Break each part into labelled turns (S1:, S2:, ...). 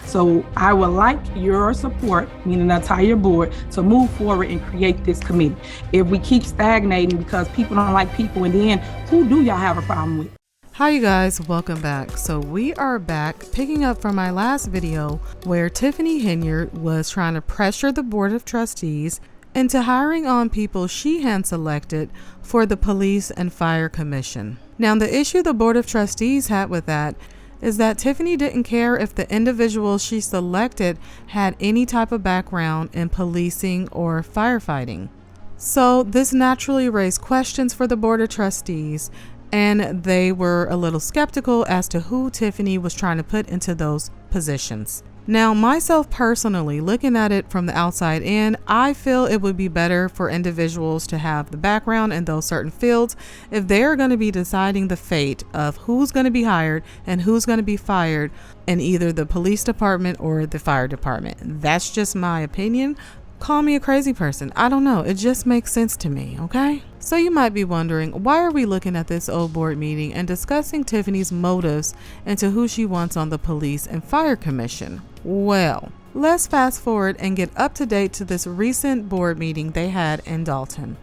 S1: So I would like your support, meaning the entire board, to move forward and create this committee. If we keep stagnating because people don't like people, and then who do y'all have a problem with?
S2: Hi you guys, welcome back. So we are back picking up from my last video where Tiffany Henyard was trying to pressure the Board of Trustees into hiring on people she had selected for the Police and Fire Commission. Now the issue the Board of Trustees had with that is that Tiffany didn't care if the individuals she selected had any type of background in policing or firefighting. So this naturally raised questions for the Board of Trustees, and they were a little skeptical as to who Tiffany was trying to put into those positions. Now, myself personally, looking at it from the outside in, I feel it would be better for individuals to have the background in those certain fields if they're going to be deciding the fate of who's going to be hired and who's going to be fired in either the police department or the fire department. That's just my opinion. Call me a crazy person. I don't know. It just makes sense to me, okay? So you might be wondering, why are we looking at this old board meeting and discussing Tiffany's motives into who she wants on the Police and Fire Commission? Well, let's fast forward and get up to date to this recent board meeting they had in Dalton.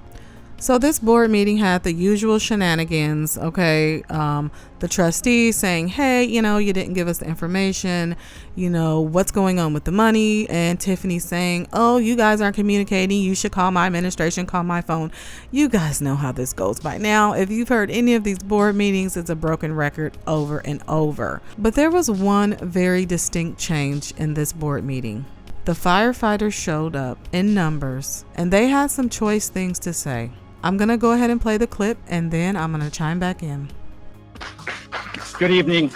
S2: So this board meeting had the usual shenanigans, okay? The trustees saying, hey, you didn't give us the information, what's going on with the money? And Tiffany saying, oh, you guys aren't communicating. You should call my administration, call my phone. You guys know how this goes by now. If you've heard any of these board meetings, it's a broken record over and over. But there was one very distinct change in this board meeting. The firefighters showed up in numbers, and they had some choice things to say. I'm going to go ahead and play the clip, and then I'm going to chime back in.
S3: Good evening.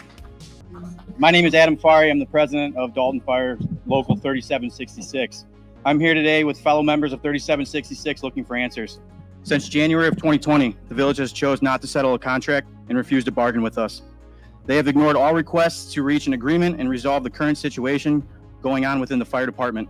S3: My name is Adam Fari. I'm the president of Dalton Fire Local 3766. I'm here today with fellow members of 3766 looking for answers. Since January of 2020, the village has chose not to settle a contract and refused to bargain with us. They have ignored all requests to reach an agreement and resolve the current situation going on within the fire department.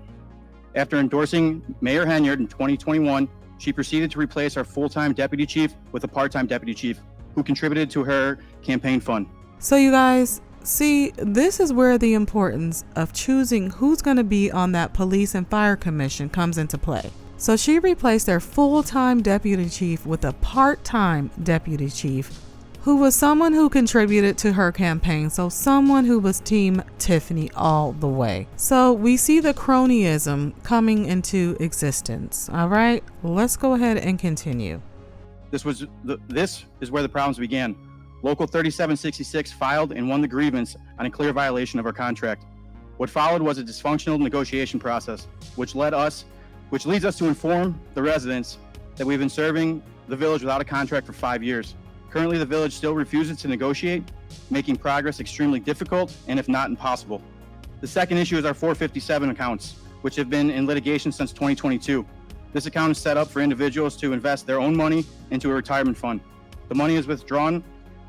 S3: After endorsing Mayor Henyard in 2021, she proceeded to replace our full-time deputy chief with a part-time deputy chief who contributed to her campaign fund.
S2: So you guys, see, this is where the importance of choosing who's going to be on that Police and Fire Commission comes into play. So she replaced their full-time deputy chief with a part-time deputy chief who was someone who contributed to her campaign, so someone who was Team Tiffany all the way. So we see the cronyism coming into existence. All right, let's go ahead and continue.
S3: This is where the problems began. Local 3766 filed and won the grievance on a clear violation of our contract. What followed was a dysfunctional negotiation process, which leads us to inform the residents that we've been serving the village without a contract for 5 years. Currently, the village still refuses to negotiate, making progress extremely difficult and if not impossible. The second issue is our 457 accounts, which have been in litigation since 2022. This account is set up for individuals to invest their own money into a retirement fund. The money is withdrawn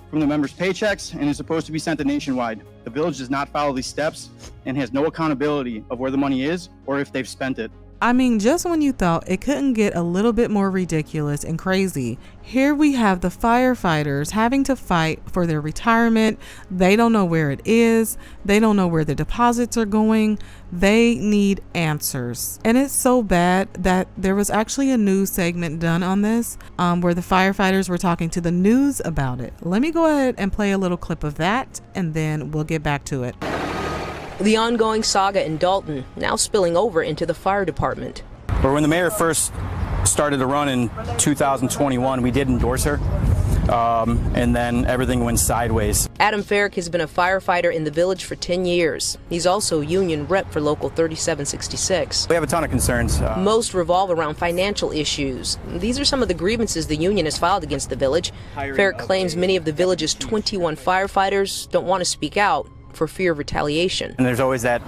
S3: from the members' paychecks and is supposed to be sent to Nationwide. The village does not follow these steps and has no accountability of where the money is or if they've spent it.
S2: I mean, just when you thought it couldn't get a little bit more ridiculous and crazy, here we have the firefighters having to fight for their retirement. They don't know where it is. They don't know where the deposits are going. They need answers. And it's so bad that there was actually a news segment done on this where the firefighters were talking to the news about it. Let me go ahead and play a little clip of that, and then we'll get back to it.
S4: The ongoing saga in Dalton now spilling over into the fire department.
S5: But when the mayor first started to run in 2021, we did endorse her, and then everything went sideways.
S4: Adam Farrick has been a firefighter in the village for 10 years. He's also union rep for Local 3766.
S5: We have a ton of concerns.
S4: Most revolve around financial issues. These are some of the grievances the union has filed against the village. Farrick claims many of the village's 21 firefighters don't want to speak out for fear of retaliation.
S5: And there's always that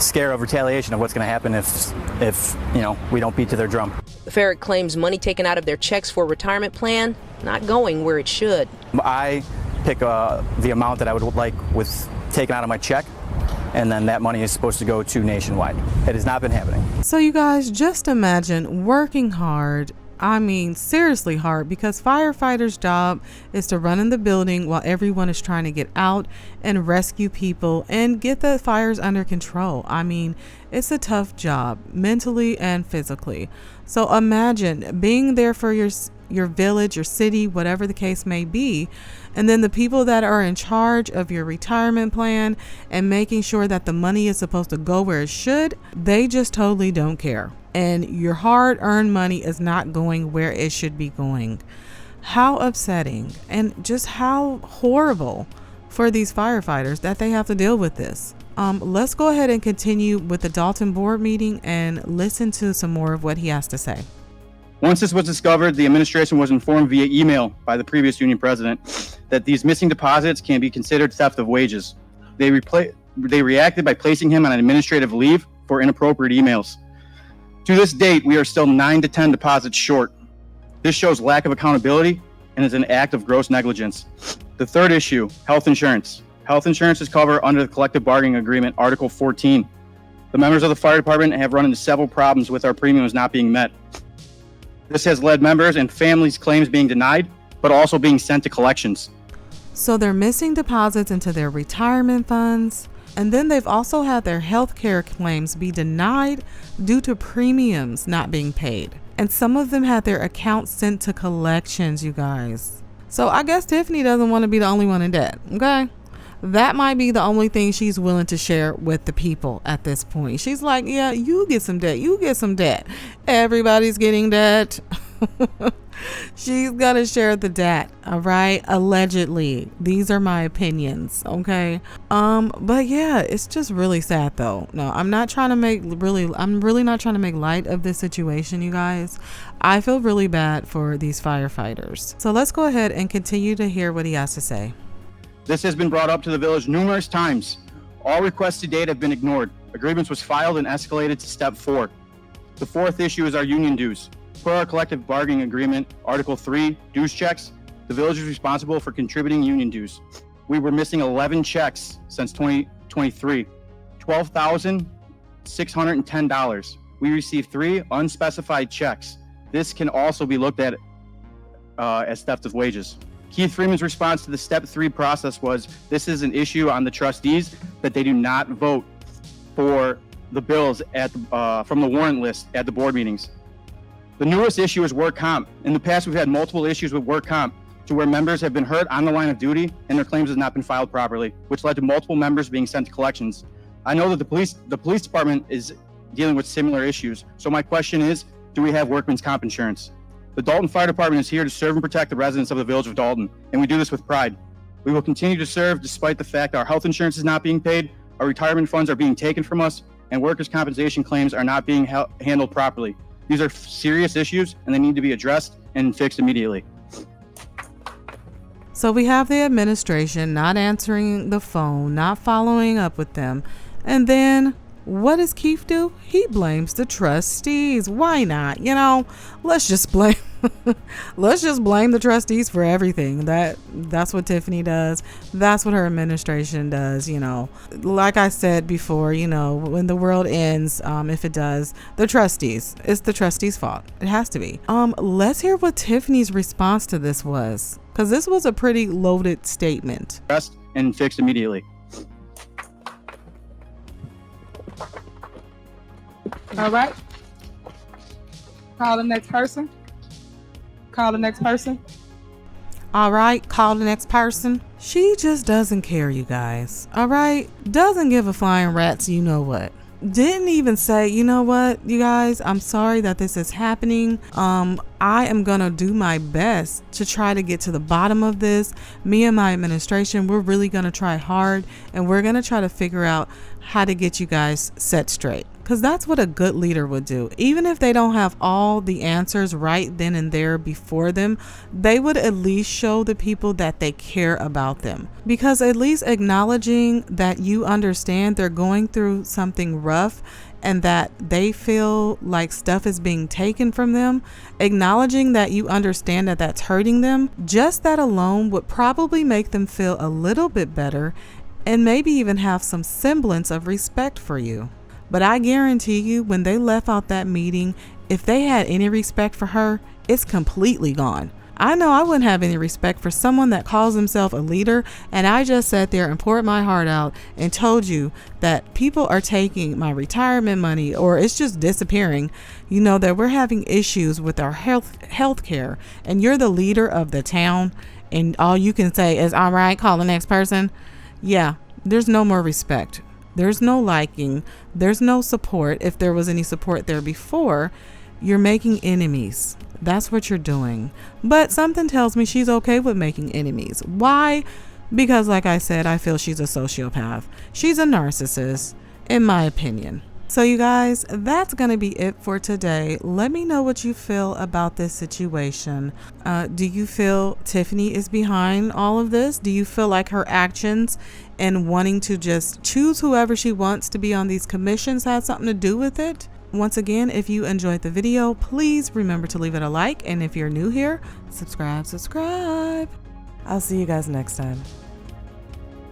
S5: scare of retaliation of what's going to happen if we don't beat to their drum.
S4: Farrick claims money taken out of their checks for a retirement plan not going where it should.
S5: I pick the amount that I would like with taken out of my check, and then that money is supposed to go to Nationwide. It has not been happening.
S2: So you guys, just imagine working hard. I mean, seriously hard, because firefighters' job is to run in the building while everyone is trying to get out and rescue people and get the fires under control. I mean, it's a tough job, mentally and physically. So imagine being there for your village, your city, whatever the case may be, and then the people that are in charge of your retirement plan and making sure that the money is supposed to go where it should, they just totally don't care. And your hard-earned money is not going where it should be going. How upsetting, and just how horrible for these firefighters that they have to deal with this. Let's go ahead and continue with the Dalton board meeting and listen to some more of what he has to say.
S3: Once this was discovered, the administration was informed via email by the previous union president that these missing deposits can be considered theft of wages. They reacted by placing him on an administrative leave for inappropriate emails. To this date, we are still 9 to 10 deposits short. This shows lack of accountability and is an act of gross negligence. The third issue, health insurance. Health insurance is covered under the collective bargaining agreement, Article 14. The members of the fire department have run into several problems with our premiums not being met. This has led members and families' claims being denied, but also being sent to collections.
S2: So they're missing deposits into their retirement funds, and then they've also had their health care claims be denied due to premiums not being paid. And some of them had their accounts sent to collections, you guys. So I guess Tiffany doesn't want to be the only one in debt, okay? That might be the only thing she's willing to share with the people at this point. She's like, yeah, you get some debt. You get some debt. Everybody's getting debt. She's going to share the debt. All right. Allegedly. These are my opinions. Okay. But yeah, it's just really sad though. No, I'm really not trying to make light of this situation, you guys. I feel really bad for these firefighters. So let's go ahead and continue to hear what he has to say.
S3: This has been brought up to the village numerous times. All requests to date have been ignored. A grievance was filed and escalated to step 4. The fourth issue is our union dues. Per our collective bargaining agreement, Article 3, dues checks, the village is responsible for contributing union dues. We were missing 11 checks since 2023, $12,610. We received 3 unspecified checks. This can also be looked at as theft of wages. Keith Freeman's response to the step 3 process was, this is an issue on the trustees that they do not vote for the bills from the warrant list at the board meetings. The newest issue is work comp. In the past, we've had multiple issues with work comp to where members have been hurt on the line of duty and their claims have not been filed properly, which led to multiple members being sent to collections. I know that the police department is dealing with similar issues. So my question is, do we have workman's comp insurance? The Dalton Fire Department is here to serve and protect the residents of the village of Dalton, and we do this with pride. We will continue to serve despite the fact our health insurance is not being paid, our retirement funds are being taken from us, and workers' compensation claims are not being handled properly. These are serious issues, and they need to be addressed and fixed immediately.
S2: So we have the administration not answering the phone, not following up with them, and then what does Keith do? He blames the trustees. Why not? Let's just blame the trustees for everything. That's what Tiffany does. That's what her administration does. Like I said before, when the world ends, if it does, it's the trustees' fault. It has to be. Let's hear what Tiffany's response to this was, because this was a pretty loaded statement.
S3: Addressed and fixed immediately.
S1: All right. Call the next person.
S2: All right, call the next person. She just doesn't care, you guys. All right? Doesn't give a flying rat's you know what. Didn't even say, you know what, you guys, I'm sorry that this is happening. I am going to do my best to try to get to the bottom of this. Me and my administration, we're really going to try hard, and we're going to try to figure out how to get you guys set straight. Because that's what a good leader would do. Even if they don't have all the answers right then and there before them, they would at least show the people that they care about them. Because at least acknowledging that you understand they're going through something rough and that they feel like stuff is being taken from them, acknowledging that you understand that that's hurting them, just that alone would probably make them feel a little bit better and maybe even have some semblance of respect for you. But I guarantee you, when they left out that meeting, if they had any respect for her, it's completely gone. I know I wouldn't have any respect for someone that calls himself a leader, and I just sat there and poured my heart out and told you that people are taking my retirement money, or it's just disappearing. You know that we're having issues with our health care, and you're the leader of the town, and all you can say is, all right, call the next person. Yeah, there's no more respect. There's no liking. There's no support. If there was any support there before, you're making enemies. That's what you're doing. But something tells me she's okay with making enemies. Why? Because like I said, I feel she's a sociopath. She's a narcissist, in my opinion. So you guys, that's going to be it for today. Let me know what you feel about this situation. Do you feel Tiffany is behind all of this? Do you feel like her actions and wanting to just choose whoever she wants to be on these commissions had something to do with it? Once again, if you enjoyed the video, please remember to leave it a like. And if you're new here, subscribe. I'll see you guys next time.